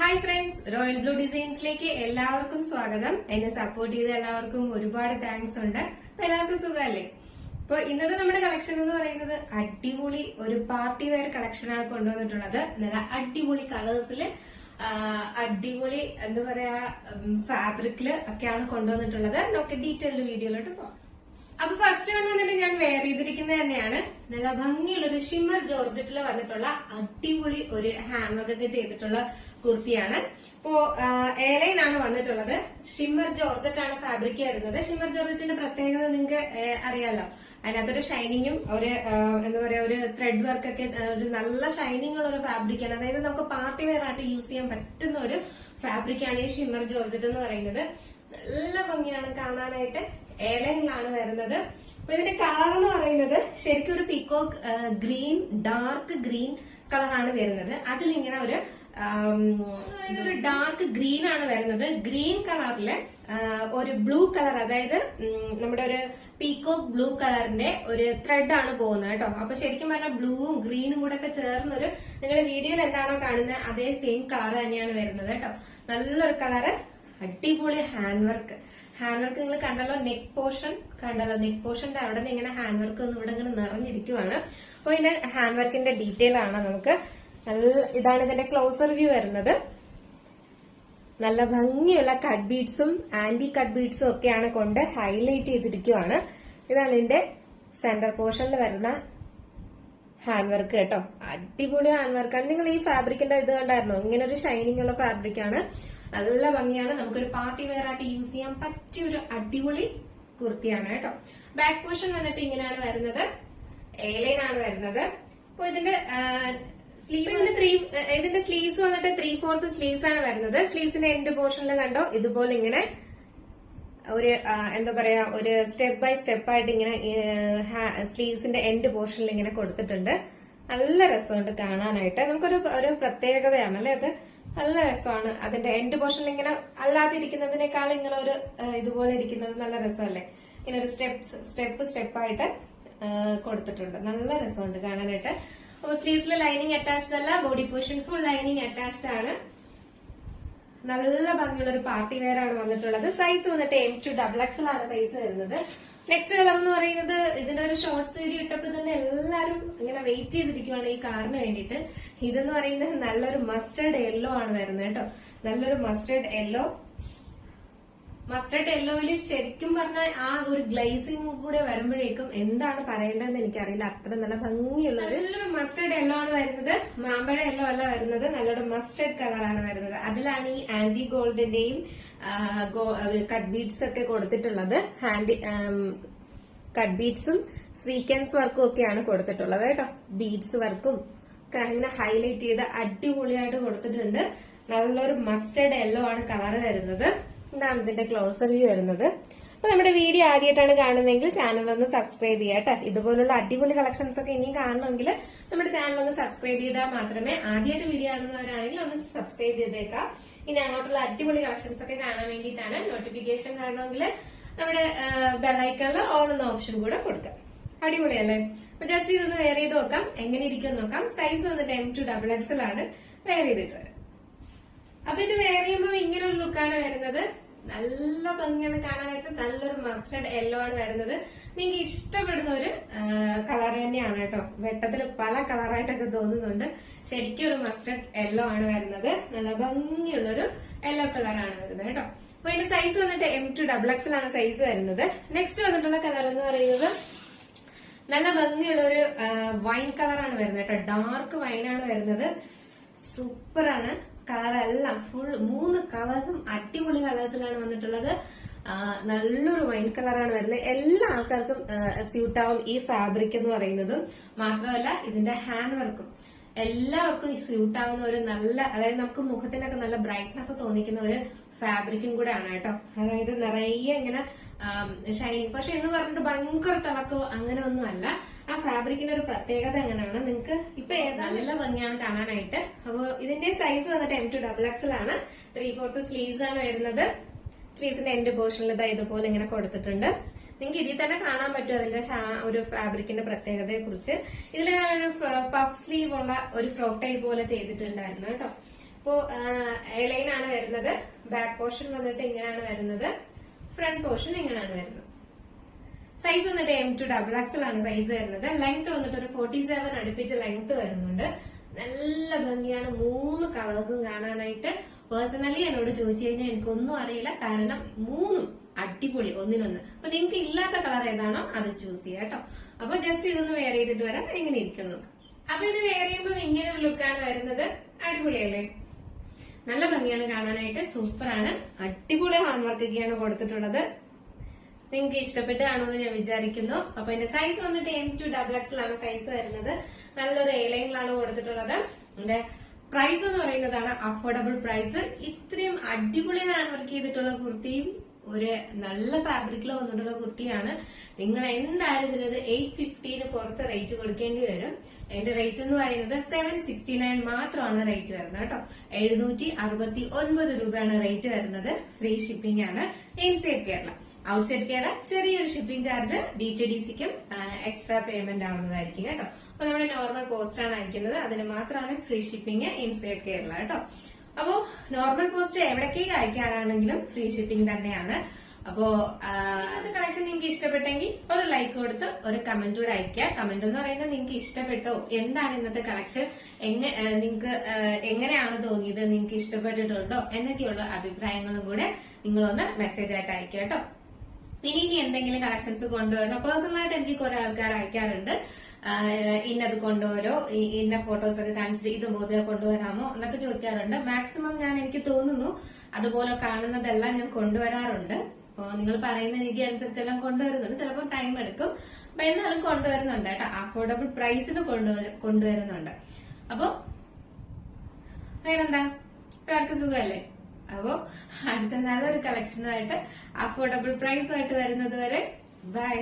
Hi friends, royal blue ഡിസൈൻസിലേക്ക് എല്ലാവർക്കും സ്വാഗതം. എന്നെ സപ്പോർട്ട് ചെയ്ത എല്ലാവർക്കും ഒരുപാട് താങ്ക്സ് ഉണ്ട്. അപ്പൊ എല്ലാവർക്കും സുഖമല്ലേ? ഇപ്പൊ ഇന്നത്തെ നമ്മുടെ കളക്ഷൻ എന്ന് പറയുന്നത് അടിപൊളി ഒരു പാർട്ടി വെയർ കളക്ഷനാണ് കൊണ്ടുവന്നിട്ടുള്ളത്. നല്ല അടിപൊളി കളേഴ്സില് അടിപൊളി എന്താ പറയാ ഫാബ്രിക്കില് ഒക്കെയാണ് കൊണ്ടുവന്നിട്ടുള്ളത്. നമുക്ക് ഡീറ്റെയിൽഡ് വീഡിയോയിലോട്ട് പോകാം. അപ്പൊ ഫസ്റ്റ് വൺ വന്നിട്ട് ഞാൻ വെയർ ചെയ്തിരിക്കുന്നത് തന്നെയാണ് നല്ല ഭംഗിയുള്ള ഒരു ഷിമ്മർ ജോർജറ്റിൽ വന്നിട്ടുള്ള അടിപൊളി ഒരു ഹാൻഡ് വർക്ക് ഒക്കെ ചെയ്തിട്ടുള്ള കുർത്തിയാണ്. ഇപ്പോ എയർലൈൻ ആണ് വന്നിട്ടുള്ളത്. ഷിമ്മർ ജോർജറ്റ് ആണ് ഫാബ്രിക് വരുന്നത്. ഷിമ്മർ ജോർജറ്റിന്റെ പ്രത്യേകത നിങ്ങൾക്ക് അറിയാലോ. അതിനകത്തൊരു ഷൈനിങ്ങും ഒരു എന്താ പറയാ ഒരു ത്രെഡ് വർക്ക് ഒക്കെ ഒരു നല്ല ഷൈനിങ് ഉള്ള ഒരു ഫാബ്രിക്കാണ്. അതായത് നമുക്ക് പാർട്ടി വെയർ ആയിട്ട് യൂസ് ചെയ്യാൻ പറ്റുന്ന ഒരു ഫാബ്രിക്കാണ് ഈ ഷിമ്മർ ജോർജറ്റ് എന്ന് പറയുന്നത്. നല്ല ഭംഗിയാണ് കാണാനായിട്ട്. എയർലൈനിലാണ് വരുന്നത്. അപ്പൊ ഇതിന്റെ കളർ എന്ന് പറയുന്നത് ശരിക്കും ഒരു പീക്കോക്ക് ഗ്രീൻ, ഡാർക്ക് ഗ്രീൻ കളറാണ് വരുന്നത്. അതിലിങ്ങനെ ഒരു ഡാർക്ക് ഗ്രീൻ ആണ് വരുന്നത്. ഗ്രീൻ കളറില് ഒരു ബ്ലൂ കളർ, അതായത് നമ്മുടെ ഒരു പീക്കോക്ക് ബ്ലൂ കളറിന്റെ ഒരു ത്രെഡ് ആണ് പോകുന്നത് കേട്ടോ. അപ്പൊ ശരിക്കും പറഞ്ഞാൽ ബ്ലൂവും ഗ്രീനും കൂടെ ഒക്കെ ചേർന്നൊരു നിങ്ങളുടെ വീഡിയോയിൽ എന്താണോ കാണുന്നത് അതേ സെയിം കളർ തന്നെയാണ് വരുന്നത് കേട്ടോ. നല്ലൊരു കളറ്, അടിപൊളി ഹാൻഡ് വർക്ക്. ഹാൻഡ് വർക്ക് നിങ്ങൾ കണ്ടല്ലോ, നെക്ക് പോർഷൻ കണ്ടല്ലോ. നെക്ക് പോർഷന്റെ അവിടെ നിന്ന് ഇങ്ങനെ ഹാൻഡ് വർക്ക് ഒന്ന് ഇവിടെ ഇങ്ങനെ നിറഞ്ഞിരിക്കുവാണ്. അപ്പൊ ഇതിന്റെ ഹാൻഡ് വർക്കിന്റെ ഡീറ്റെയിൽ ആണ് നമുക്ക്. നല്ല ഇതാണ് ഇതിന്റെ ക്ലോസർ വ്യൂ വരുന്നത്. നല്ല ഭംഗിയുള്ള കട്ട് ബീഡ്സും ആന്റി കട്ട് ബീഡ്സും ഒക്കെയാണ് കൊണ്ട് ഹൈലൈറ്റ് ചെയ്തിരിക്കുവാണ്. ഇതാണ് ഇതിന്റെ സെന്റർ പോർഷനിൽ വരുന്ന ഹാൻഡ് വർക്ക് കേട്ടോ. അടിപൊളി ഹാൻഡ് വർക്കാണ്. നിങ്ങൾ ഈ ഫാബ്രിക്കിന്റെ ഇത് കണ്ടായിരുന്നോ? ഇങ്ങനെ ഒരു ഷൈനിങ് ഉള്ള ഫാബ്രിക്കാണ്. നല്ല ഭംഗിയാണ്. നമുക്കൊരു പാർട്ടി വെയർ ആയിട്ട് യൂസ് ചെയ്യാൻ പറ്റിയ ഒരു അടിപൊളി കുർത്തിയാണ് കേട്ടോ. ബാക്ക് പോർഷൻ വന്നിട്ട് ഇങ്ങനെയാണ് വരുന്നത്. എയർലൈൻ ആണ് വരുന്നത്. അപ്പൊ ഇതിന്റെ ഇതിന്റെ സ്ലീവ്സ് വന്നിട്ട് 3/4 സ്ലീവ്സ് ആണ് വരുന്നത്. സ്ലീവ്സിന്റെ എൻഡ് പോർഷനിൽ കണ്ടോ ഇതുപോലെ ഇങ്ങനെ ഒരു എന്താ പറയാ ഒരു സ്റ്റെപ്പ് ബൈ സ്റ്റെപ്പ് ആയിട്ട് ഇങ്ങനെ സ്ലീവ്സിന്റെ എൻഡ് പോർഷനിൽ ഇങ്ങനെ കൊടുത്തിട്ടുണ്ട്. നല്ല രസമുണ്ട് കാണാനായിട്ട്. നമുക്കൊരു പ്രത്യേകതയാണ് അല്ലെ അത്. നല്ല രസമാണ്. അതിന്റെ എൻഡ് പോർഷനിൽ ഇങ്ങനെ അല്ലാതെ ഇരിക്കുന്നതിനേക്കാൾ ഇങ്ങനെ ഒരു ഇതുപോലെ ഇരിക്കുന്നത് നല്ല രസമല്ലേ. ഇങ്ങനെ ഒരു സ്റ്റെപ്പായിട്ട് കൊടുത്തിട്ടുണ്ട്. നല്ല രസമുണ്ട് കാണാനായിട്ട്. അപ്പൊ സ്ലീവ്സിൽ ലൈനിങ് അറ്റാച്ച്ഡ് അല്ല, body portion full lining attached ആണ്. നല്ല ഭംഗിയുള്ള ഒരു പാർട്ടി വെയർ ആണ് വന്നിട്ടുള്ളത്. സൈസ് വന്നിട്ട് M2XXL ആണ് സൈസ് വരുന്നത്. നെക്സ്റ്റ് കളർ എന്ന് പറയുന്നത് ഇതിന്റെ ഒരു ഷോർട്സ് വീഡിയോ ഇട്ടപ്പോൾ തന്നെ എല്ലാരും ഇങ്ങനെ വെയിറ്റ് ചെയ്തിരിക്കുവാണ് ഈ കളറിന് വേണ്ടിയിട്ട്. ഇതെന്ന് പറയുന്നത് നല്ലൊരു മസ്റ്റേർഡ് യെല്ലോ ആണ് വരുന്നത് കേട്ടോ. നല്ലൊരു മസ്റ്റേർഡ് യെല്ലോയില് ശരിക്കും പറഞ്ഞാൽ ആ ഒരു ഗ്ലേസിംഗ് കൂടെ വരുമ്പോഴേക്കും എന്താണ് പറയേണ്ടതെന്ന് എനിക്കറിയില്ല. അത്ര നല്ല ഭംഗിയുള്ള നല്ലൊരു മസ്റ്റേർഡ് യെല്ലോ ആണ് വരുന്നത്. മാമ്പഴ യെല്ലോ അല്ല വരുന്നത്. നല്ലൊരു മസ്റ്റേർഡ് കളറാണ് വരുന്നത്. അതിലാണ് ഈ ആന്റി ഗോൾഡിന്റെയും കട്ട് ബീഡ്സ് ഒക്കെ കൊടുത്തിട്ടുള്ളത്. കട്ട് ബീഡ്സും സ്വീക്വൻസ് വർക്കും ഒക്കെയാണ് കൊടുത്തിട്ടുള്ളത് കേട്ടോ. ബീഡ്സ് വർക്കും ഇങ്ങനെ ഹൈലൈറ്റ് ചെയ്ത് അടിപൊളിയായിട്ട് കൊടുത്തിട്ടുണ്ട്. നല്ലൊരു മസ്റ്റേർഡ് യെല്ലോ ആണ് കളർ വരുന്നത്. ഇതാണ് ഇതിന്റെ ക്ലോസർ വ്യൂ വരുന്നത്. അപ്പൊ നമ്മുടെ വീഡിയോ ആദ്യമായിട്ടാണ് കാണുന്നതെങ്കിൽ ചാനൽ ഒന്ന് സബ്സ്ക്രൈബ് ചെയ്യുക കേട്ടോ. ഇതുപോലുള്ള അടിപൊളി കളക്ഷൻസ് ഒക്കെ ഇനിയും കാണണമെങ്കിൽ നമ്മുടെ ചാനൽ ഒന്ന് സബ്സ്ക്രൈബ് ചെയ്താൽ മാത്രമേ, ആദ്യമായിട്ട് വീഡിയോ കാണുന്നവരാണെങ്കിൽ ഒന്ന് സബ്സ്ക്രൈബ് ചെയ്തേക്കാം. ഇനി അങ്ങോട്ടുള്ള അടിപൊളി കളക്ഷൻസ് ഒക്കെ കാണാൻ വേണ്ടിയിട്ടാണ്. നോട്ടിഫിക്കേഷൻ കാണണമെങ്കിൽ നമ്മുടെ ബെല്ലൈക്കണിൽ ഓൾ എന്ന ഓപ്ഷൻ കൂടെ കൊടുക്കാം. അടിപൊളിയല്ലേ? അപ്പൊ ജസ്റ്റ് ഇതൊന്ന് വെയർ ചെയ്ത് നോക്കാം, എങ്ങനെ ഇരിക്കും നോക്കാം. സൈസ് വന്നിട്ട് M2XXL ആണ്. വെയർ ചെയ്തിട്ട് വരാം. അപ്പൊ ഇത് വെയർ ചെയ്യുമ്പോൾ ഇങ്ങനെ ഒരു ലുക്കാണ് വരുന്നത്. നല്ല ഭംഗിയാണ് കാണാനായിട്ട്. നല്ലൊരു മസ്റ്റേർഡ് യെല്ലോ ആണ് വരുന്നത്. നിങ്ങൾക്ക് ഇഷ്ടപ്പെടുന്ന ഒരു കളർ തന്നെയാണ് കേട്ടോ. വെട്ടത്തിൽ പല കളറായിട്ടൊക്കെ തോന്നുന്നുണ്ട്. ശരിക്കും ഒരു മസ്റ്റേർഡ് യെല്ലോ ആണ് വരുന്നത്. നല്ല ഭംഗിയുള്ളൊരു യെല്ലോ കളറാണ് വരുന്നത് കേട്ടോ. അപ്പൊ ഇതിന്റെ സൈസ് വന്നിട്ട് M2XXL ആണ് സൈസ് വരുന്നത്. നെക്സ്റ്റ് വന്നിട്ടുള്ള കളർ എന്ന് പറയുന്നത് നല്ല ഭംഗിയുള്ള ഒരു വൈൻ കളറാണ് വരുന്നത് കേട്ടോ. ഡാർക്ക് വൈനാണ് വരുന്നത്. സൂപ്പറാണ്. കളറെല്ലാം ഫുൾ 3 കളേഴ്സും അടിപൊളി കളേഴ്സിലാണ് വന്നിട്ടുള്ളത്. നല്ലൊരു വൈൻ കളറാണ് വരുന്നത്. എല്ലാ ആൾക്കാർക്കും സ്യൂട്ട് ആവും ഈ ഫാബ്രിക് എന്ന് പറയുന്നതും. മാത്രമല്ല ഇതിന്റെ ഹാൻഡ് വർക്കും എല്ലാവർക്കും സ്യൂട്ട് ആവുന്ന ഒരു നല്ല, അതായത് നമുക്ക് മുഖത്തിനൊക്കെ നല്ല ബ്രൈറ്റ്നെസ് തോന്നിക്കുന്ന ഒരു ഫാബ്രിക്കും കൂടെ ആണ് കേട്ടോ. അതായത് നിറയെ ഇങ്ങനെ ഷൈനിങ്, പക്ഷെ എന്ന് പറഞ്ഞിട്ട് ഭയങ്കര തിളക്കോ അങ്ങനെ ഒന്നും അല്ല. ആ ഫാബ്രിക്കിന്റെ ഒരു പ്രത്യേകത എങ്ങനെയാണ് നിങ്ങൾക്ക് ഇപ്പൊ നല്ല ഭംഗിയാണ് കാണാനായിട്ട്. അപ്പൊ ഇതിന്റെ സൈസ് വന്നിട്ട് M2XXL ആണ്. 3/4 സ്ലീവ്സ് ആണ് വരുന്നത്. സ്ലീവ്സിന്റെ എൻഡ് പോർഷനിൽ ഇതുപോലെ ഇങ്ങനെ കൊടുത്തിട്ടുണ്ട്. നിങ്ങൾക്ക് ഇതിൽ തന്നെ കാണാൻ പറ്റും അതിന്റെ ഒരു ഫാബ്രിക്കിന്റെ പ്രത്യേകതയെ കുറിച്ച്. ഇതിൽ ഞാനൊരു പഫ് സ്ലീവ് ഉള്ള ഒരു ഫ്രോക്ക് ടൈപ്പ് പോലെ ചെയ്തിട്ടുണ്ടായിരുന്നു കേട്ടോ. ഇപ്പോ എലൈൻ ആണ് വരുന്നത്. ബാക്ക് പോർഷൻ വന്നിട്ട് ഇങ്ങനെയാണ് വരുന്നത്. ഫ്രണ്ട് പോർഷൻ ഇങ്ങനെയാണ് വരുന്നത്. സൈസ് വന്നിട്ട് M2XX ആണ് സൈസ് വരുന്നത്. ലെങ്ത് വന്നിട്ട് ഒരു 47 അടുപ്പിച്ച് ലെങ്ത് വരുന്നുണ്ട്. നല്ല ഭംഗിയാണ് 3 കളേഴ്സും കാണാനായിട്ട്. പേഴ്സണലി എന്നോട് ചോദിച്ചു കഴിഞ്ഞാൽ എനിക്കൊന്നും അറിയില്ല, കാരണം 3ഉം അടിപൊളി ഒന്നിനൊന്ന്. അപ്പൊ നിങ്ങൾക്ക് ഇല്ലാത്ത കളർ ഏതാണോ അത് ചൂസ് ചെയ്യാം കേട്ടോ. അപ്പൊ ജസ്റ്റ് ഇതൊന്ന് വെയർ ചെയ്തിട്ട് വരാം, എങ്ങനെ ഇരിക്കുന്നു. അപ്പൊ ഇത് വെയർ ചെയ്യുമ്പോൾ ഇങ്ങനെ ഒരു ലുക്കാണ് വരുന്നത്. അടിപൊളിയല്ലേ? നല്ല ഭംഗിയാണ് കാണാനായിട്ട്, സൂപ്പറാണ്. അടിപൊളി ഹാൻഡ് വർക്ക് ഒക്കെയാണ് കൊടുത്തിട്ടുള്ളത്. നിങ്ങൾക്ക് ഇഷ്ടപ്പെട്ട് കാണുമെന്ന് ഞാൻ വിചാരിക്കുന്നു. അപ്പൊ എന്റെ സൈസ് വന്നിട്ട് M2XX ആണ് സൈസ് വരുന്നത്. നല്ലൊരു എലൈനിലാണ് കൊടുത്തിട്ടുള്ളത്. എന്റെ പ്രൈസ് എന്ന് പറയുന്നതാണ് അഫോർഡബിൾ പ്രൈസ്. ഇത്രയും അടിപൊളി ഹാൻഡ് വർക്ക് ചെയ്തിട്ടുള്ള കുർത്തിയും ഒരു നല്ല ഫാബ്രിക്കിൽ വന്നിട്ടുള്ള കുർത്തിയാണ്. നിങ്ങൾ എന്തായാലും ഇതിനൊരു 850 പുറത്ത് റേറ്റ് കൊടുക്കേണ്ടി വരും. എന്റെ റേറ്റ് എന്ന് പറയുന്നത് 769 മാത്രമാണ് റേറ്റ് വരുന്നത് കേട്ടോ. 769 രൂപയാണ് റേറ്റ് വരുന്നത്. ഫ്രീ ഷിപ്പിംഗ് ആണ് ഇൻസൈഡ് കേരള. ഔട്ട്സൈഡ് കേരള ചെറിയൊരു ഷിപ്പിംഗ് ചാർജ് DTDCക്കും എക്സ്ട്രാ പേയ്മെന്റ് ആവുന്നതായിരിക്കും കേട്ടോ. അപ്പൊ നമ്മുടെ നോർമൽ പോസ്റ്റ് ആണ് അയക്കുന്നത്, അതിന് മാത്രമാണ് ഫ്രീ ഷിപ്പിംഗ് ഇൻസൈഡ് കേരള കേട്ടോ. അപ്പോ നോർമൽ പോസ്റ്റ് എവിടേക്കേക്ക് അയക്കാനാണെങ്കിലും ഫ്രീ ഷിപ്പിംഗ് തന്നെയാണ്. അപ്പോ അത് കളക്ഷൻ നിങ്ങൾക്ക് ഇഷ്ടപ്പെട്ടെങ്കിൽ ഒരു ലൈക്ക് കൊടുത്ത് ഒരു കമന്റ് കൂടെ അയക്കുക. കമന്റ് എന്ന് പറയുന്നത് നിങ്ങൾക്ക് ഇഷ്ടപ്പെട്ടോ, എന്താണ് ഇന്നത്തെ കളക്ഷൻ, നിങ്ങൾക്ക് എങ്ങനെയാണ് തോന്നിയത്, നിങ്ങൾക്ക് ഇഷ്ടപ്പെട്ടിട്ടുണ്ടോ എന്നൊക്കെയുള്ള അഭിപ്രായങ്ങളും കൂടെ നിങ്ങളൊന്ന് മെസ്സേജ് ആയിട്ട് അയക്കുക കേട്ടോ. ഇനി എന്തെങ്കിലും കളക്ഷൻസ് കൊണ്ടുവരണോ, പേഴ്സണലായിട്ട് എനിക്ക് കുറെ ആൾക്കാർ അയക്കാറുണ്ട്. ഇന്നത് കൊണ്ടുവരോ, ഇന്ന ഫോട്ടോസ് ഒക്കെ കാണിച്ചിട്ട് ഇത് മോതിരം കൊണ്ടുവരാമോ എന്നൊക്കെ ചോദിക്കാറുണ്ട്. മാക്സിമം ഞാൻ എനിക്ക് തോന്നുന്നു അതുപോലെ കാണുന്നതെല്ലാം ഞാൻ കൊണ്ടുവരാറുണ്ട്. അപ്പോ നിങ്ങൾ പറയുന്ന രീതി അനുസരിച്ചെല്ലാം കൊണ്ടുവരുന്നുണ്ട്. ചിലപ്പോൾ ടൈം എടുക്കും, അപ്പൊ എന്നാലും കൊണ്ടുവരുന്നുണ്ട് കേട്ടോ. അഫോർഡബിൾ പ്രൈസിന് കൊണ്ടുവരുന്നുണ്ട്. അപ്പോ വേറെന്താ, എല്ലാവർക്കും സുഖമല്ലേ? അപ്പോ അടുത്ത നല്ലൊരു കളക്ഷനുമായിട്ട് അഫോർഡബിൾ പ്രൈസുമായിട്ട് വരുന്നത് വരെ ബൈ.